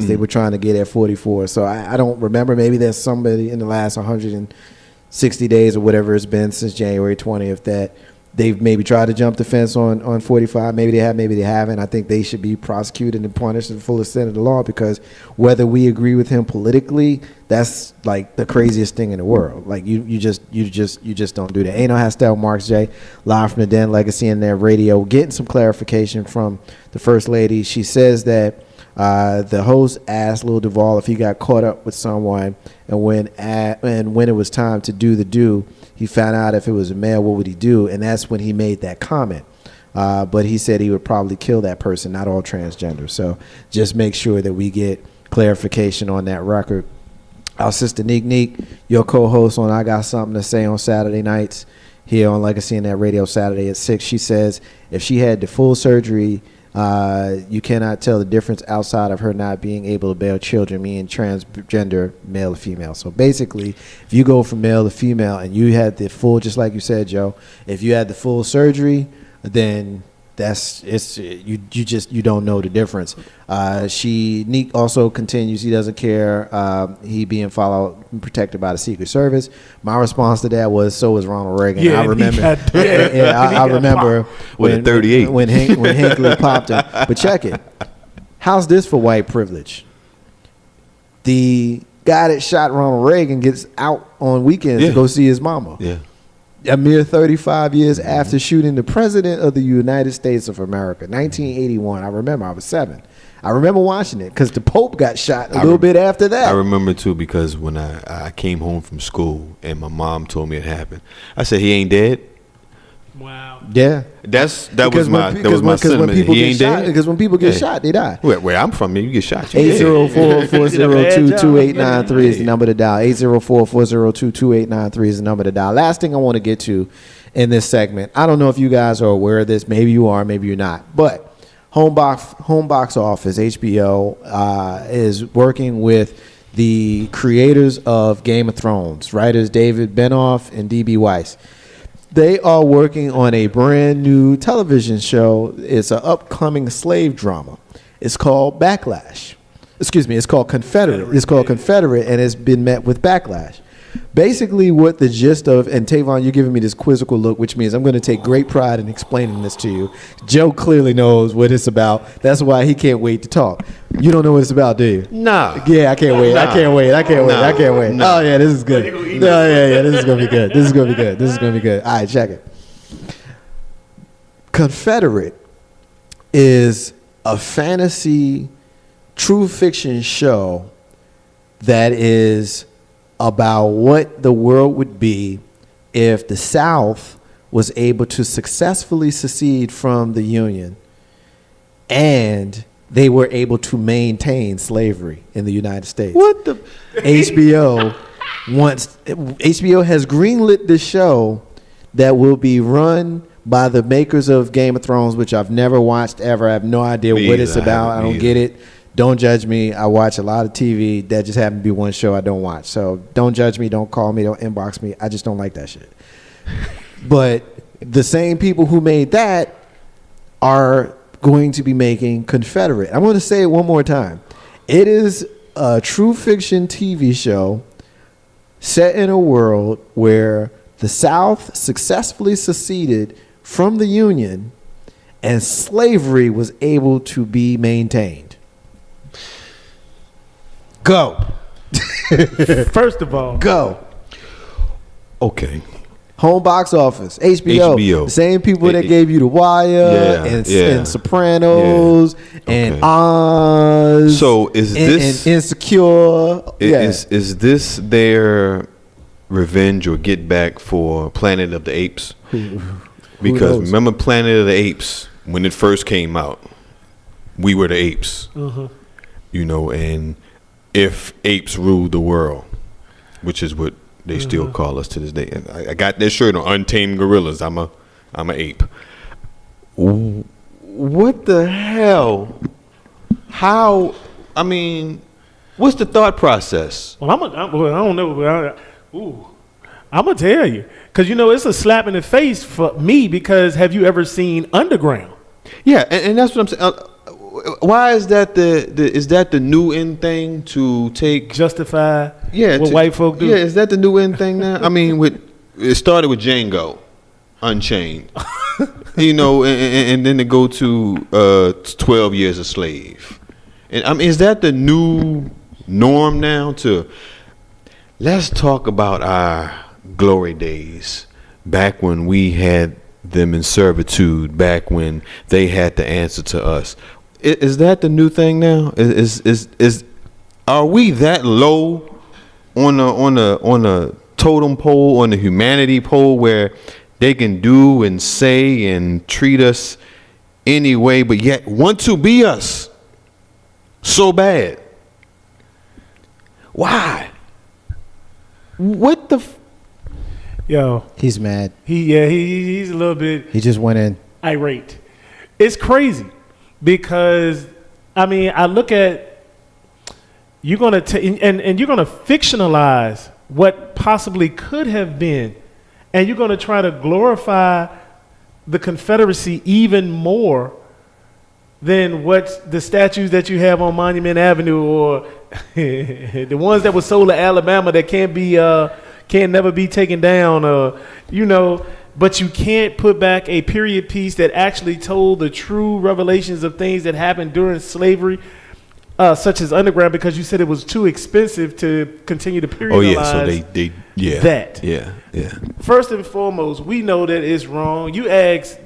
A: They were trying to get at 44. So I don't remember. Maybe there's somebody in the last 160 days or whatever it's been since January 20th that they've maybe tried to jump the fence on 45. Maybe they have, maybe they haven't. I think they should be prosecuted and punished to the full extent of the law, because whether we agree with him politically, that's like the craziest thing in the world. Like you just don't do that. Ain't no Hastel Marks J, live from the Den, Legacy Internet Radio, getting some clarification from the First Lady. She says that the host asked Lil Duval if he got caught up with someone, and when it was time to do the do, he found out if it was a male, what would he do? And that's when he made that comment. But he said he would probably kill that person, not all transgender. So just make sure that we get clarification on that record. Our sister Neek, your co-host on I Got Something to Say on Saturday nights here on Legacy Internet Radio Saturday at 6. She says if she had the full surgery, you cannot tell the difference outside of her not being able to bear children, meaning transgender, male or female. So basically, if you go from male to female and you had the full, just like you said, Joe, if you had the full surgery, then you don't know the difference. Neek also continues, he doesn't care, he being followed and protected by the Secret Service. My response to that was, so was Ronald Reagan.
G: Yeah,
A: I remember
G: I
A: remember
F: with a 38
A: when Hinckley popped him. But check it, how's this for white privilege? The guy that shot Ronald Reagan gets out on weekends to go see his mama.
F: Yeah.
A: A mere 35 years after shooting the President of the United States of America, 1981. I remember, I was 7. I remember watching it because the Pope got shot a little bit after that.
F: I remember too, because when I came home from school and my mom told me it happened, I said, he ain't dead.
G: Wow.
A: Yeah.
F: That was my sentiment. He ain't dead.
A: Because when people get shot, they die.
F: Where I'm from, you get shot.
A: 804-402-2893 is the number to dial. 804-402-2893 is the number to dial. Last thing I want to get to in this segment, I don't know if you guys are aware of this. Maybe you are, maybe you're not. But Home Box Office, HBO, is working with the creators of Game of Thrones, writers David Benioff and D.B. Weiss. They are working on a brand new television show. It's an upcoming slave drama. It's called Backlash. It's called Confederate. It's called Confederate, and it's been met with backlash. Basically, what the gist of, and Tavon, you're giving me this quizzical look, which means I'm going to take great pride in explaining this to you. Joe clearly knows what it's about. That's why he can't wait to talk. You don't know what it's about, do you?
F: Nah.
A: Yeah, I can't wait.
F: Nah.
A: I can't wait.
F: Nah.
A: Oh, yeah, this is good. Oh, yeah, this is going to be good. This is going to be good. All right, check it. Confederate is a fantasy, true fiction show that is about what the world would be if the South was able to successfully secede from the Union and they were able to maintain slavery in the United States.
F: What the?
A: HBO has greenlit this show that will be run by the makers of Game of Thrones, which I've never watched ever. I have no idea what it's about. I don't get it. Don't judge me. I watch a lot of TV. That just happened to be one show I don't watch. So don't judge me. Don't call me. Don't inbox me. I just don't like that shit. But the same people who made that are going to be making Confederate. I'm going to say it one more time. It is a true fiction TV show set in a world where the South successfully seceded from the Union and slavery was able to be maintained. Go.
G: First of all,
A: Go.
F: Okay.
A: Home box office, HBO.
F: HBO.
A: The same people that
F: It-
A: gave you The Wire and Sopranos and
F: Okay.
A: Oz.
F: So is
A: and,
F: this
A: and Insecure?
F: is this their revenge or get back for Planet of the Apes? Because
A: knows?
F: remember Planet of the Apes when it first came out, we were the apes. You know, and if apes ruled the world, which is what they still call us to this day. And I got that shirt on, Untamed Gorillas. I'm a ape. What the hell? How? I mean, what's the thought process?
G: well, I don't know. But I'm gonna tell you, because it's a slap in the face for me. Because have you ever seen Underground?
F: Yeah, and that's what I'm saying. Why is that the new in thing to take?
G: Justify
F: Yeah,
G: what white folk do.
F: Yeah, is that the new in thing now? I mean, it started with Django Unchained, and then to go to 12 Years a Slave. And I mean, is that the new norm now? Let's talk about our glory days, back when we had them in servitude, back when they had to answer to us. Is that the new thing now? Are we that low on a totem pole, on the humanity pole, where they can do and say and treat us anyway, but yet want to be us so bad? Why? What the?
G: Yo,
A: He's mad.
G: he's a little bit
A: He just went in.
G: irate. It's crazy because I look at you're gonna and you're gonna fictionalize what possibly could have been, and you're gonna try to glorify the Confederacy even more than what the statues that you have on Monument Avenue or the ones that were sold to Alabama that can't never be taken down, but you can't put back a period piece that actually told the true revelations of things that happened during slavery, such as Underground, because you said it was too expensive to continue to periodize.
F: Oh yeah, so they
G: that.
F: Yeah.
G: First and foremost, we know that it's wrong. You ask,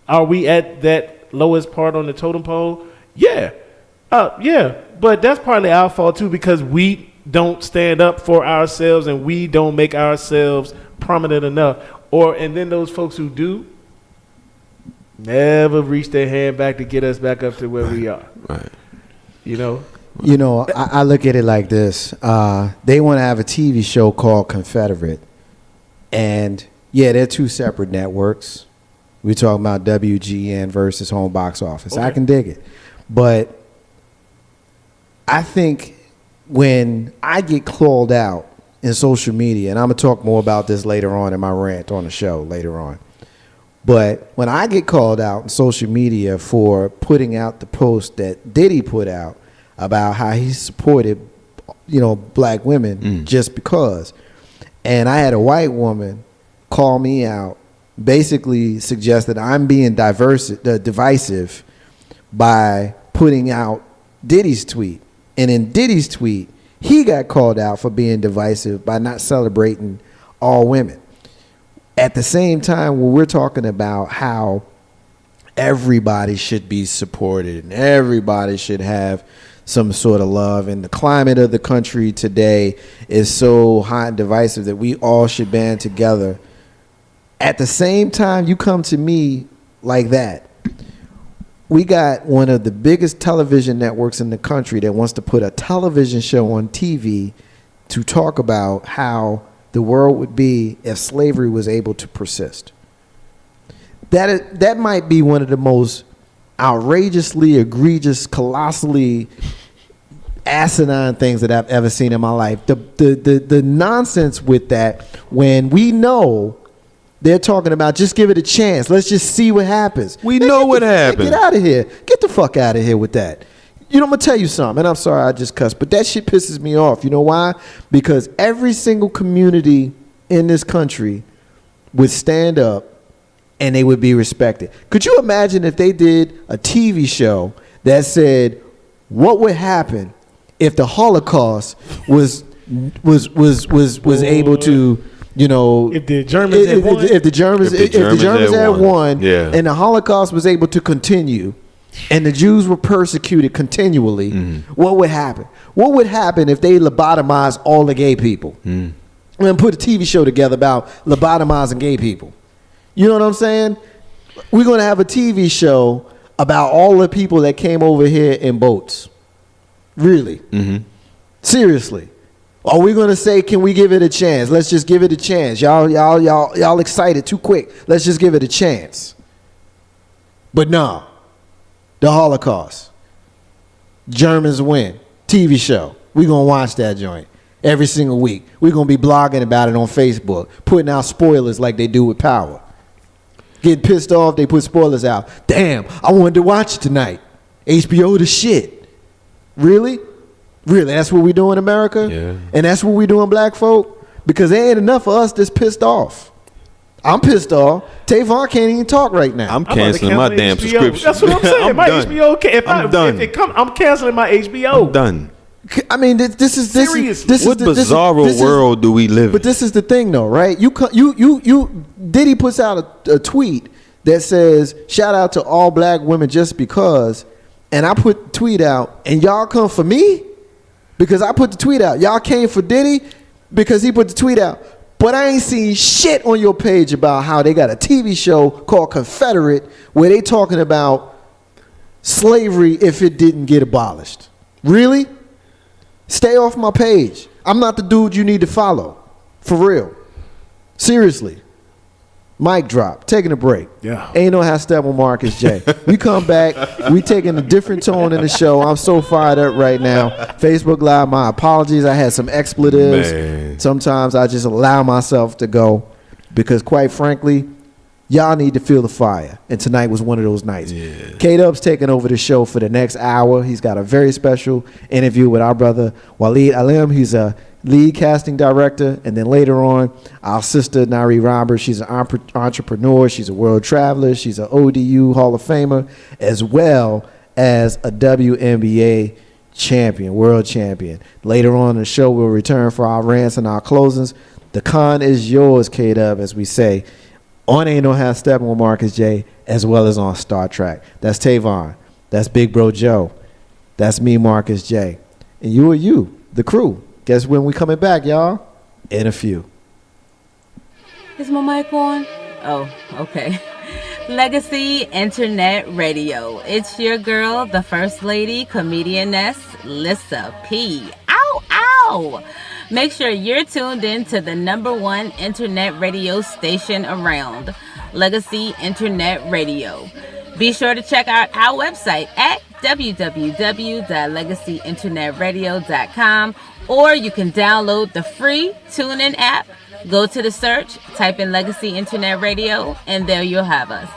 G: are we at that lowest part on the totem pole? Yeah. But that's partly our fault too, because we don't stand up for ourselves and we don't make ourselves prominent enough. And then those folks who do never reach their hand back to get us back up to where we are.
F: Right.
A: I look at it like this. They want to have a TV show called Confederate. And yeah, they're two separate networks. We're talking about WGN versus Home Box Office.
G: Okay.
A: I can dig it. But I think when I get clawed out in social media, and I'm going to talk more about this later on in my rant on the show later on. But when I get called out in social media for putting out the post that Diddy put out about how he supported, black women just because, and I had a white woman call me out, basically suggest that I'm being divisive by putting out Diddy's tweet. And in Diddy's tweet, he got called out for being divisive by not celebrating all women. At the same time, when we're talking about how everybody should be supported and everybody should have some sort of love, and the climate of the country today is so hot and divisive that we all should band together. At the same time, you come to me like that. We got one of the biggest television networks in the country that wants to put a television show on TV to talk about how the world would be if slavery was able to persist. That might be one of the most outrageously egregious, colossally asinine things that I've ever seen in my life. The nonsense with that, when we know they're talking about just give it a chance. Let's just see what happens.
F: We know what happened.
A: Get out of here. Get the fuck out of here with that. I'm going to tell you something, and I'm sorry I just cussed, but that shit pisses me off. You know why? Because every single community in this country would stand up and they would be respected. Could you imagine if they did a TV show that said what would happen if the Holocaust was able to, you know,
G: If the Germans had won.
A: if the Germans had won,
F: yeah.
A: and the Holocaust was able to continue, and the Jews were persecuted continually, what would happen? What would happen if they lobotomized all the gay people? And put a TV show together about lobotomizing gay people. You know what I'm saying? We're going to have a TV show about all the people that came over here in boats. Really? Seriously? Are we going to say, can we give it a chance? Let's just give it a chance. Y'all excited too quick. Let's just give it a chance. But no. The Holocaust. Germans win. TV show. We're going to watch that joint every single week. We're going to be blogging about it on Facebook, putting out spoilers like they do with Power. Getting pissed off, they put spoilers out. Damn, I wanted to watch it tonight. HBO the shit. Really? Really? That's what we do in America?
F: Yeah.
A: And that's what we do in black folk? Because there ain't enough of us that's pissed off. I'm pissed off. Tavon can't even talk right now.
F: I'm canceling my damn
G: HBO.
F: subscription.
G: That's what I'm saying.
F: I'm
G: my
F: done.
G: HBO.
F: I'm done.
G: If it come, I'm canceling my HBO.
F: I'm done.
A: I mean, this is
F: What bizarro world do we live in?
A: But this is the thing, though, right? Diddy puts out a tweet that says, "Shout out to all black women just because," and I put the tweet out, and y'all come for me because I put the tweet out. Y'all came for Diddy because he put the tweet out. But I ain't seen shit on your page about how they got a TV show called Confederate where they talking about slavery if it didn't get abolished. Really? Stay off my page. I'm not the dude you need to follow. For real. Seriously. Mic drop. Taking a break.
G: Yeah.
A: Ain't no hashtag with Marcus J. We come back. We taking a different tone in the show. I'm so fired up right now. Facebook Live, my apologies. I had some expletives.
F: Man.
A: Sometimes I just allow myself to go because, quite frankly, y'all need to feel the fire. And tonight was one of those nights.
F: Yeah.
A: K-Dub's taking over the show for the next hour. He's got a very special interview with our brother Waleed Alim. He's a lead casting director. And then later on, our sister Nari Roberts. She's an entrepreneur. She's a world traveler. She's an ODU Hall of Famer, as well as a WNBA champion, world champion. Later on in the show, we'll return for our rants and our closings. The con is yours, K-Dub, as we say. On Ain't No Half Stepping with Marcus J, as well as on Star Trek. That's Tavon. That's Big Bro Joe. That's me, Marcus J. And you are you, the crew. Guess when we coming back, y'all? In a few.
I: Is my mic on? Oh, okay. Legacy Internet Radio. It's your girl, the First Lady, comedianess, Lissa P. Ow, ow! Make sure you're tuned in to the #1 internet radio station around, Legacy Internet Radio. Be sure to check out our website at www.legacyinternetradio.com, or you can download the free TuneIn app. Go to the search, type in Legacy Internet Radio, and there you'll have us.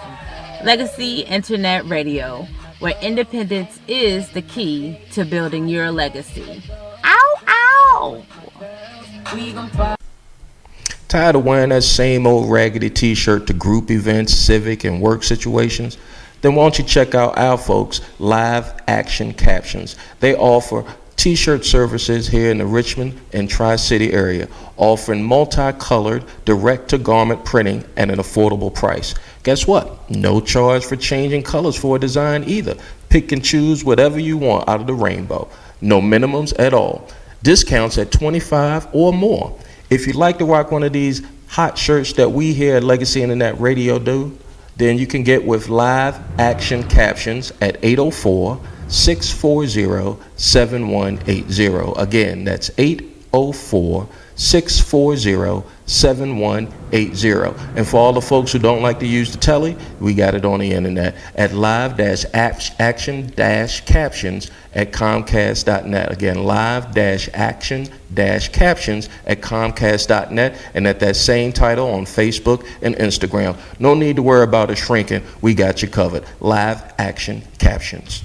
I: Legacy Internet Radio, where independence is the key to building your legacy. Ow, ow!
J: Tired of wearing that same old raggedy t-shirt to group events, civic, and work situations? Then why don't you check out our folks, Live Action Captions. They offer t-shirt services here in the Richmond and Tri-City area, offering multicolored, direct-to-garment printing at an affordable price. Guess what? No charge for changing colors for a design either. Pick and choose whatever you want out of the rainbow. No minimums at all. Discounts at 25 or more. If you'd like to rock one of these hot shirts that we here at Legacy Internet Radio do, then you can get with Live Action Captions at 804-640-7180. Again, that's 804-640-7180. And for all the folks who don't like to use the telly, we got it on the internet at live-action-captions at comcast.net. Again, live-action-captions at comcast.net, and at that same title on Facebook and Instagram. No need to worry about it shrinking. We got you covered. Live Action Captions.